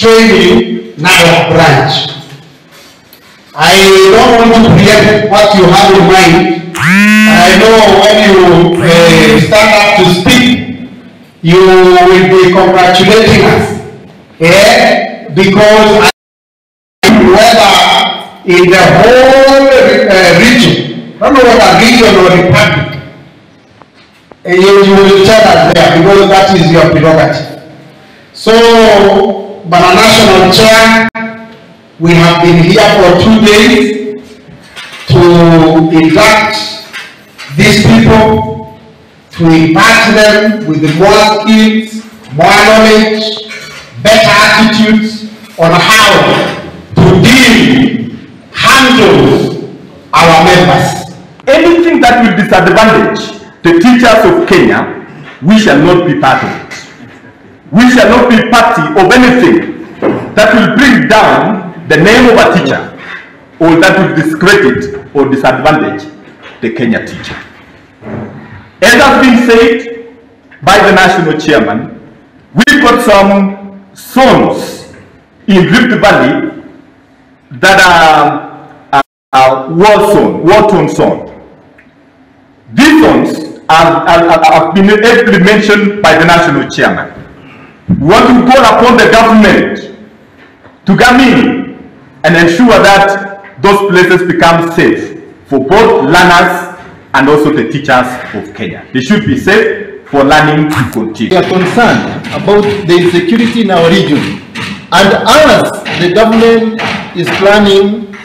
training Narok branch. I don't want to preempt what you have in mind. I know when you stand up to speak, you will be congratulating us. Yeah? Because whether in the whole region, I don't know whether region or republic, you will tell us there because that is your prerogative. So, but a national chair, we have been here for 2 days to induct these people, to impart them with more skills, more knowledge, better attitudes on how to handle our members. Anything that will disadvantage the teachers of Kenya, we shall not be part of it. We shall not be party of anything that will bring down the name of a teacher or that will discredit or disadvantage the Kenya teacher. As has been said by the national chairman, we've got some songs in Rift Valley that are war-torn songs. These songs have been ably mentioned by the national chairman. We want to call upon the government to come in and ensure that those places become safe for both learners and also the teachers of Kenya. They should be safe for learning to continue. We are concerned about the insecurity in our region, and as the government is planning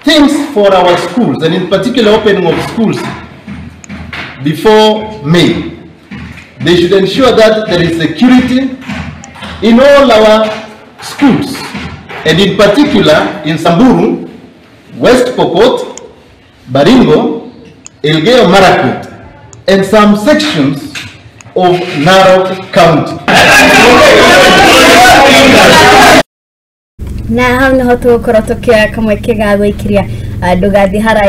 things for our schools, and in particular opening of schools before May, they should ensure that there is security in all our schools, and in particular in Samburu, West Pokot, Baringo, Elgeyo, Marakwet, and some sections of Narok County. Na hamna hotu korotokia kamwe kiga gwikiria ndugathi haraya